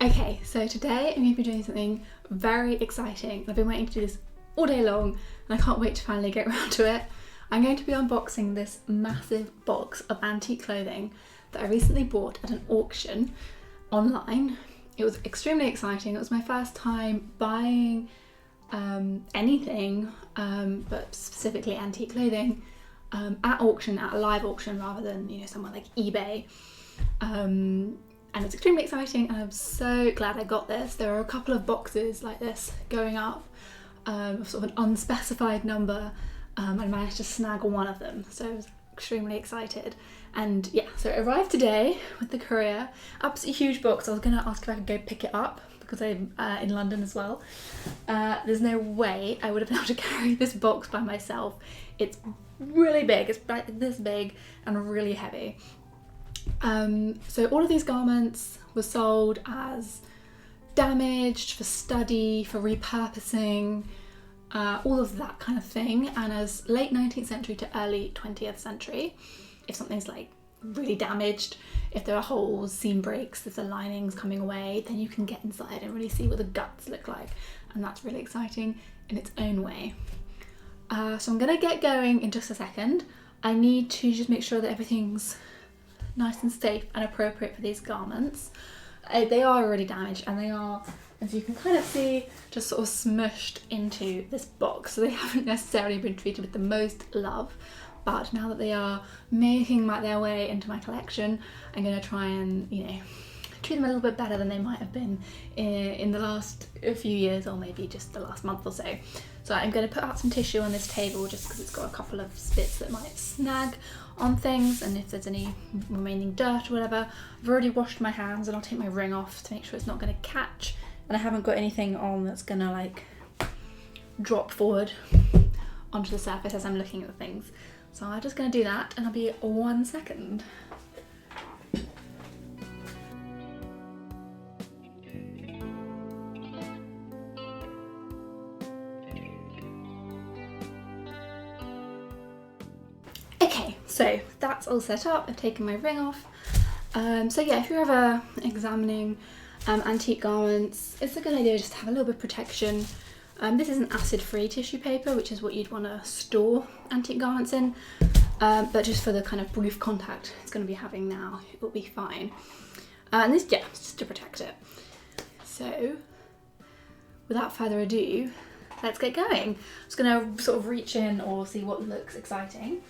Okay, so today I'm going to be doing something very exciting. I've been waiting to do this all day long and I can't wait to finally get around to it. I'm going to be unboxing this massive box of antique clothing that I recently bought at an auction online. It was extremely exciting. It was my first time buying anything, but specifically antique clothing, at auction, at a live auction rather than, somewhere like eBay. And it's extremely exciting and I'm so glad I got this. There are a couple of boxes like this going up, of sort of an unspecified number. I managed to snag one of them, so I was extremely excited. And yeah, so it arrived today with the courier. Absolutely huge box. I was gonna ask if I could go pick it up because I'm in London as well. There's no way I would have been able to carry this box by myself. It's really big, it's like this big and really heavy. So all of these garments were sold as damaged, for study, for repurposing, all of that kind of thing, and as late 19th century to early 20th century. If something's like really damaged, if there are holes, seam breaks, if the lining's coming away, then you can get inside and really see what the guts look like, and that's really exciting in its own way. So I'm gonna get going in just a second. I need to just make sure that everything's nice and safe and appropriate for these garments. They are already damaged and they are, as you can kind of see, just sort of smushed into this box. So they haven't necessarily been treated with the most love, but now that they are making their way into my collection, I'm going to try and, treat them a little bit better than they might have been in the last few years, or maybe just the last month or so. So I'm going to put out some tissue on this table just because it's got a couple of bits that might snag on things, and if there's any remaining dirt or whatever. I've already washed my hands and I'll take my ring off to make sure it's not going to catch, and I haven't got anything on that's going to like drop forward onto the surface as I'm looking at the things. So I'm just going to do that and I'll be 1 second. Okay, so that's all set up. I've taken my ring off. So yeah, if you're ever examining antique garments, it's a good idea just to have a little bit of protection. This is an acid-free tissue paper, which is what you'd want to store antique garments in, but just for the kind of brief contact it's going to be having now, it will be fine. And this, yeah, it's just to protect it. So without further ado, let's get going. I'm just going to sort of reach in or see what looks exciting.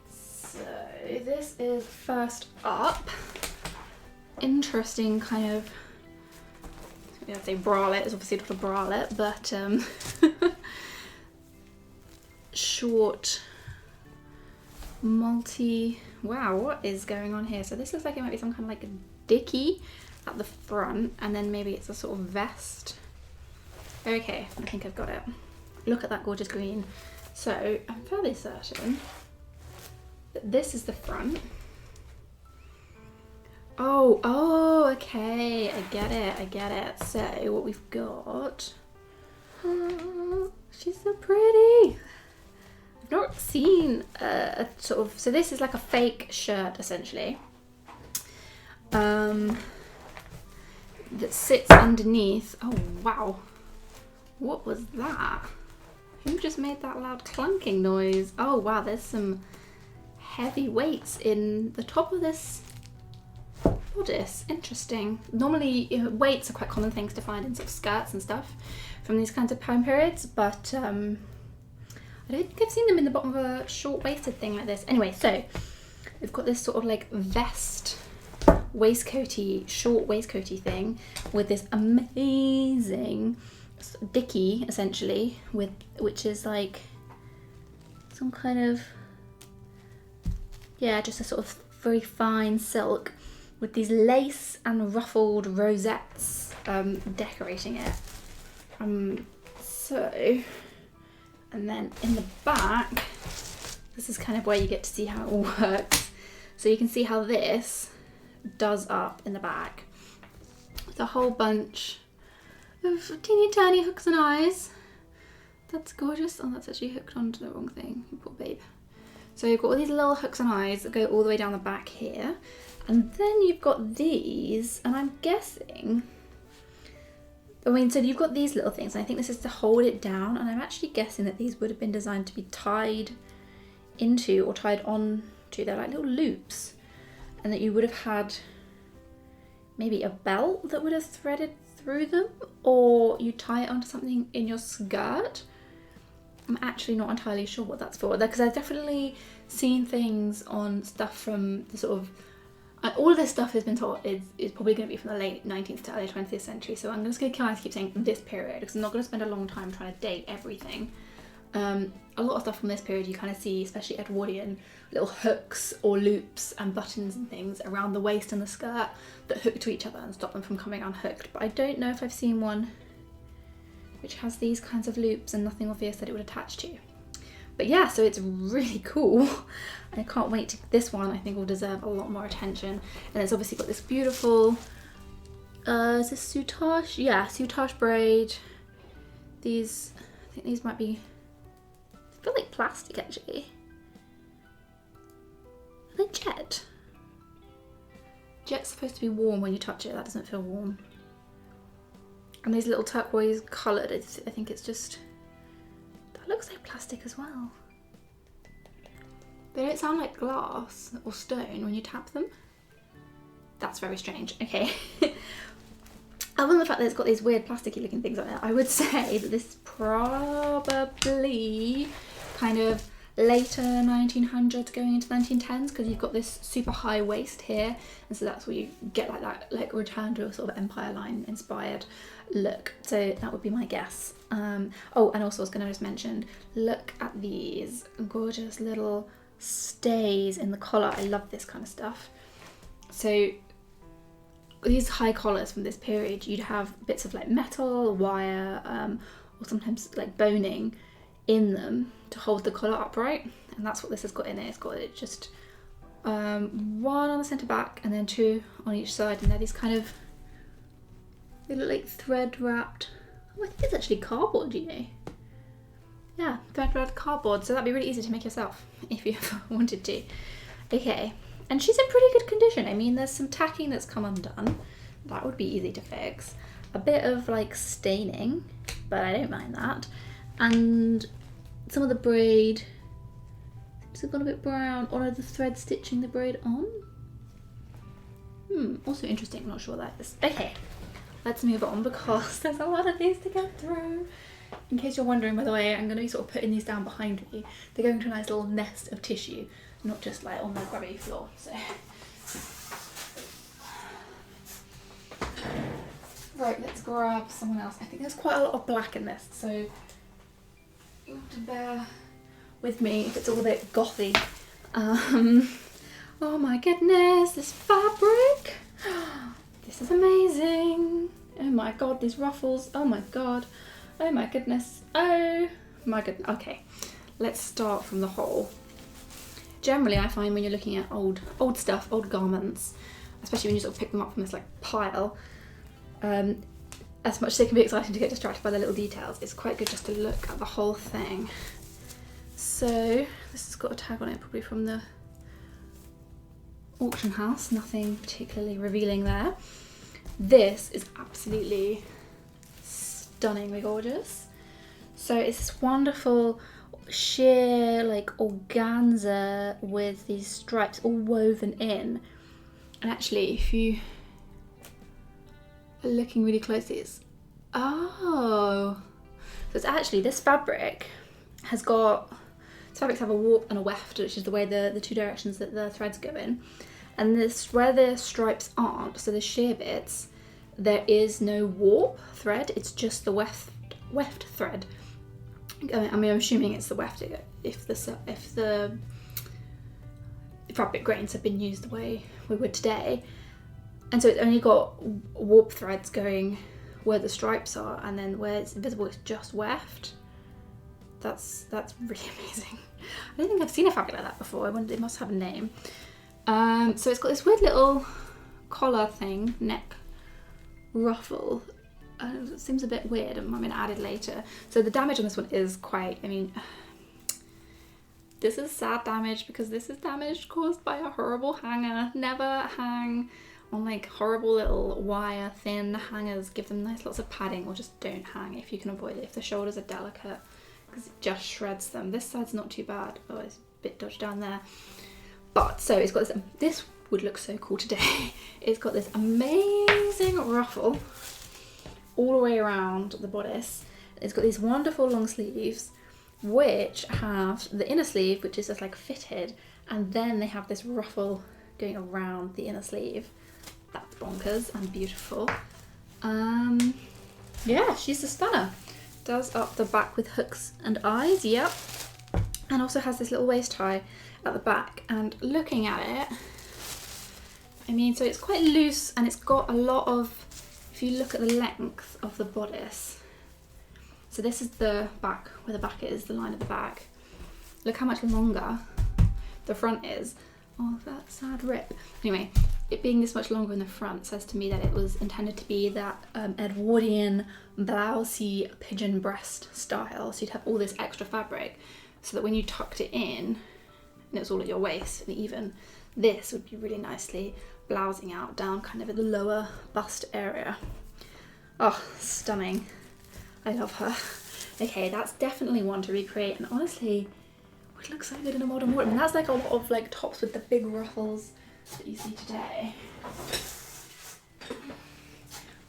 So this is first up. Interesting kind of, I'd say bralette. It's obviously not a bralette, but short wow, what is going on here? So this looks like it might be some kind of like a dickie at the front, and then maybe it's a sort of vest. Okay, I think I've got it. Look at that gorgeous green. So I'm fairly certain that this is the front. Oh, okay, I get it. So what we've got, she's so pretty. I've not seen a sort of, so this is like a fake shirt essentially, that sits underneath. Oh wow, what was that? Who just made that loud clunking noise? Oh wow, there's some heavy weights in the top of this bodice. Interesting. Normally weights are quite common things to find in sort of skirts and stuff from these kinds of time periods, but I don't think I've seen them in the bottom of a short-waisted thing like this. Anyway, so we've got this sort of like vest, waistcoaty, short waistcoaty thing with this amazing dickie essentially, which is like some kind of, yeah, just a sort of very fine silk with these lace and ruffled rosettes decorating it. And then in the back, this is kind of where you get to see how it all works. So you can see how this does up in the back with a whole bunch of teeny tiny hooks and eyes. That's gorgeous. Oh, that's actually hooked onto the wrong thing, you poor babe. So you've got all these little hooks and eyes that go all the way down the back here. And then you've got these, and I'm guessing I mean, so you've got these little things, and I think this is to hold it down, and I'm actually guessing that these would have been designed to be tied into or tied on to. They're like little loops, and that you would have had maybe a belt that would have threaded through them, or you tie it onto something in your skirt. I'm actually not entirely sure what that's for, because I've definitely seen things on stuff from the sort of, all of this stuff has been taught is probably going to be from the late 19th to early 20th century, so I'm just going to kind of keep saying this period, because I'm not going to spend a long time trying to date everything. A lot of stuff from this period you kind of see, especially Edwardian, little hooks or loops and buttons and things around the waist and the skirt that hook to each other and stop them from coming unhooked. But I don't know if I've seen one which has these kinds of loops and nothing obvious that it would attach to. But yeah, so it's really cool. I can't wait to, this one I think will deserve a lot more attention. And it's obviously got this beautiful, is this soutache? Yeah, soutache braid. These, I think these might be, I feel like plastic actually. Are they jet? Jet's supposed to be warm when you touch it, that doesn't feel warm. And these little turquoise coloured, I think it's just, that looks like plastic as well. They don't sound like glass or stone when you tap them. That's very strange, okay. Other than the fact that it's got these weird plasticky looking things on it, I would say that this is probably kind of later 1900s going into 1910s, because you've got this super high waist here, and so that's where you get like that, like return to a sort of Empire line inspired look. So that would be my guess. Oh, and also I was going to just mention, look at these gorgeous little stays in the collar. I love this kind of stuff. So these high collars from this period, you'd have bits of like metal, wire, or sometimes like boning in them to hold the collar upright, and that's what this has got in it. It's got it just one on the centre back and then two on each side, and they're these kind of, they look like thread wrapped, oh, I think it's actually cardboard, you know. Yeah, thread wrapped cardboard, so that'd be really easy to make yourself if you ever wanted to. Okay, and she's in pretty good condition. I mean, there's some tacking that's come undone, that would be easy to fix. A bit of like staining, but I don't mind that. And some of the braid seems to have gone a bit brown, or are the thread stitching the braid on? Also interesting, not sure what that is. Okay, let's move on because there's a lot of these to get through. In case you're wondering, by the way, I'm going to be sort of putting these down behind me. They're going to a nice little nest of tissue, not just like on the grubby floor. So, right, let's grab someone else. I think there's quite a lot of black in this, so you have to bear with me if it's all a bit gothy. Oh my goodness, this fabric. This is amazing. Oh my god, these ruffles. Oh my god. Oh my goodness. Oh my goodness. Okay, let's start from the whole. Generally, I find when you're looking at old stuff, old garments, especially when you sort of pick them up from this like pile, as much as it can be exciting to get distracted by the little details, it's quite good just to look at the whole thing. So this has got a tag on it, probably from the auction house, nothing particularly revealing there. This is absolutely stunningly gorgeous. So it's this wonderful sheer like organza with these stripes all woven in, and actually if you are looking really closely, it's so it's actually, this fabric has got, fabrics have a warp and a weft, which is the way the two directions that the threads go in, and this where the stripes aren't, so the sheer bits, there is no warp thread, it's just the weft thread. I mean, I'm assuming it's the weft if the fabric grains have been used the way we would today, and so it's only got warp threads going where the stripes are, and then where it's invisible it's just weft. That's really amazing. I don't think I've seen a fabric like that before. I wonder, it must have a name. So it's got this weird little collar thing, neck ruffle. It seems a bit weird. I'm going to add it later. So the damage on this one is quite, I mean, this is sad damage because this is damage caused by a horrible hanger. Never hang on like horrible little wire thin hangers. Give them nice lots of padding, or just don't hang if you can avoid it, if the shoulders are delicate, because it just shreds them. This side's not too bad. Oh, it's a bit dodged down there. But so it's got this would look so cool today. It's got this amazing ruffle all the way around the bodice. It's got these wonderful long sleeves, which have the inner sleeve, which is just like fitted, and then they have this ruffle going around the inner sleeve. That's bonkers and beautiful. Yeah, she's a stunner. Does up the back with hooks and eyes, yep. And also has this little waist tie at the back. And looking at it, I mean, so it's quite loose, and it's got a lot of, if you look at the length of the bodice, so this is the back, where the back is, the line of the back. Look how much longer the front is. Oh, that sad rip. Anyway, it being this much longer in the front says to me that it was intended to be that Edwardian blousey pigeon breast style. So you'd have all this extra fabric, so that when you tucked it in, and it was all at your waist, and even this would be really nicely blousing out down kind of at the lower bust area. Oh, stunning. I love her. Okay, that's definitely one to recreate, and honestly, would look so good in a modern wardrobe. And that's like a lot of like tops with the big ruffles that you see today.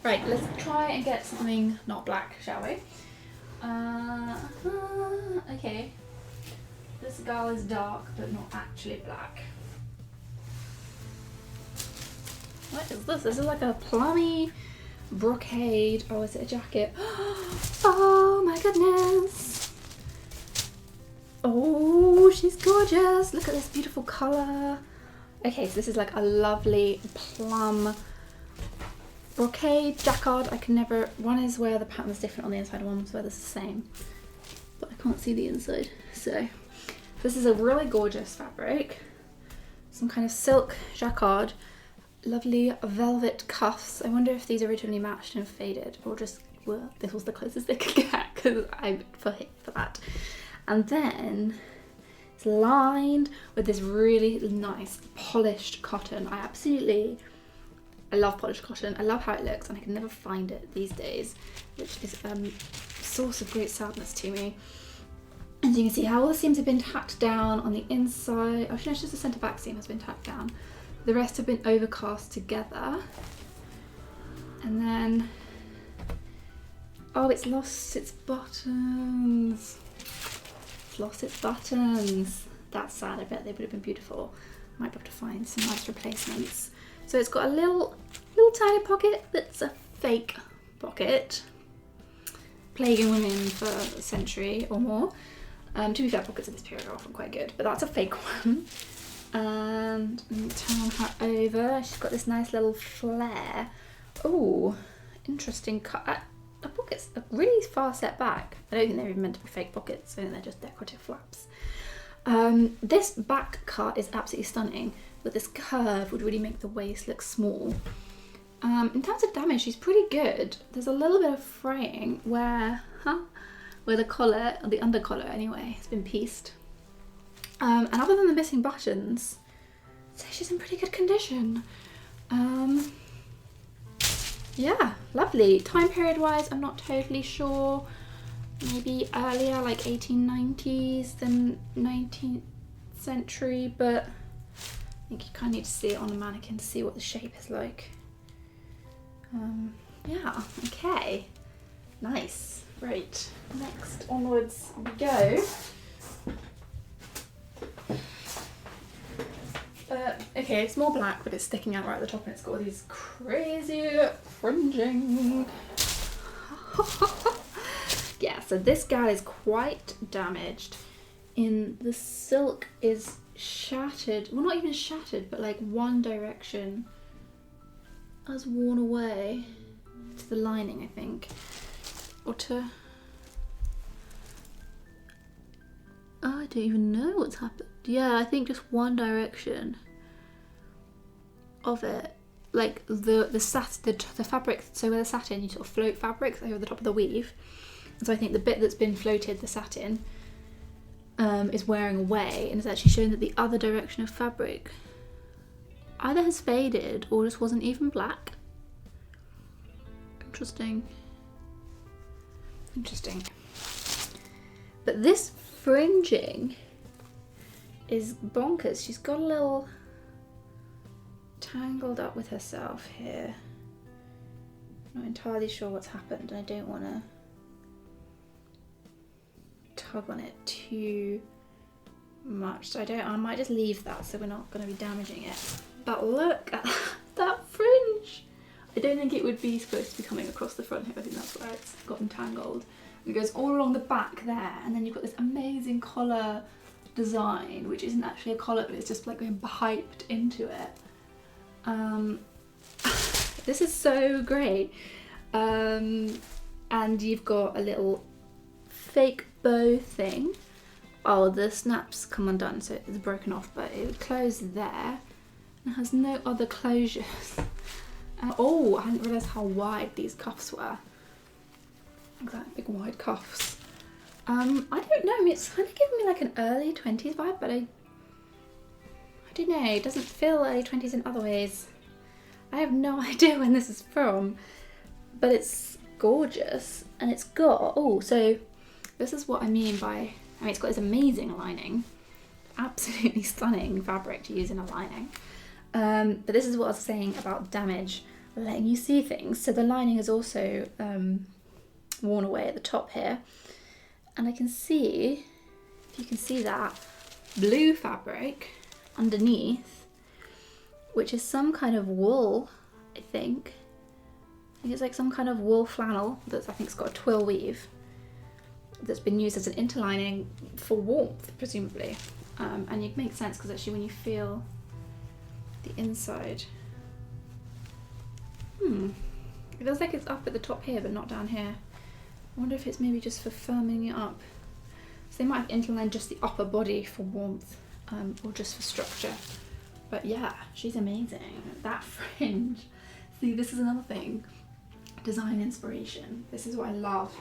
Right, let's try and get something not black, shall we? Okay. This girl is dark, but not actually black. What is this? This is like a plummy brocade. Oh, is it a jacket? Oh my goodness. Oh, she's gorgeous. Look at this beautiful colour. Okay, so this is like a lovely plum brocade jacquard. I can never, one is where the pattern is different on the inside, and one's where it's the same, but I can't see the inside. So this is a really gorgeous fabric, some kind of silk jacquard, lovely velvet cuffs. I wonder if these originally matched and faded, or just, well, this was the closest they could get, because I'm for that. And then it's lined with this really nice polished cotton. I love polished cotton. I love how it looks, and I can never find it these days, which is a source of great sadness to me. As you can see, how all the seams have been tacked down on the inside. Oh, no, it's just the centre back seam has been tacked down. The rest have been overcast together. And then, oh, it's lost its buttons. It's lost its buttons. That's sad. I bet they would have been beautiful. Might have to find some nice replacements. So it's got a little tiny pocket that's a fake pocket, plaguing women for a century or more. To be fair, pockets of this period are often quite good, but that's a fake one. And turn her over. She's got this nice little flare. Oh, interesting cut. The pockets are really far set back. I don't think they're even meant to be fake pockets. I think they're just decorative flaps. This back cut is absolutely stunning, but this curve would really make the waist look small. In terms of damage, she's pretty good. There's a little bit of fraying where the collar, or the under collar anyway, has been pieced. And other than the missing buttons, I'd say she's in pretty good condition. Yeah, lovely. Time period wise, I'm not totally sure. Maybe earlier, like 1890s than 19th century, but I think you kind of need to see it on the mannequin to see what the shape is like. Yeah, okay, nice. Right, next onwards we go. Okay, it's more black, but it's sticking out right at the top, and it's got all these crazy fringing. Yeah, so this gal is quite damaged. The silk is shattered. Well, not even shattered, but like one direction has worn away to the lining, I think. Or to... I don't even know what's happened. Yeah, I think just one direction of it. Like the fabric, so with the satin, you sort of float fabrics over the top of the weave. And so I think the bit that's been floated, the satin, is wearing away, and it's actually showing that the other direction of fabric, either has faded or just wasn't even black. Interesting. Interesting. But this fringing is bonkers. She's got a little tangled up with herself here. Not entirely sure what's happened, and I don't want to tug on it too much, so I might just leave that so we're not going to be damaging it. But look at that fringe. I don't think it would be supposed to be coming across the front here. I think that's where it's gotten tangled. It goes all along the back there, and then you've got this amazing collar design, which isn't actually a collar, but it's just like going piped into it. This is so great. And you've got a little fake bow thing. Oh, the snaps come undone, so it's broken off, but it would close there. It has no other closures. Oh, I hadn't realised how wide these cuffs were. Exact big wide cuffs. I don't know, I mean, it's kind of giving me like an early 20s vibe, but I don't know, it doesn't feel early 20s in other ways. I have no idea when this is from, but it's gorgeous, and it's got, oh, so this is what I mean by, I mean, it's got this amazing lining, absolutely stunning fabric to use in a lining. But this is what I was saying about damage, letting you see things. So the lining is also worn away at the top here, and I can see, if you can see that, blue fabric underneath, which is some kind of wool, I think. It's like some kind of wool flannel that's, I think, it's got a twill weave that's been used as an interlining for warmth, presumably. And it makes sense because actually when you feel the inside, it feels like it's up at the top here but not down here. I wonder if it's maybe just for firming it up. So they might have interlined just the upper body for warmth, or just for structure. But yeah, she's amazing. That fringe. See, this is another thing. Design inspiration. This is what I love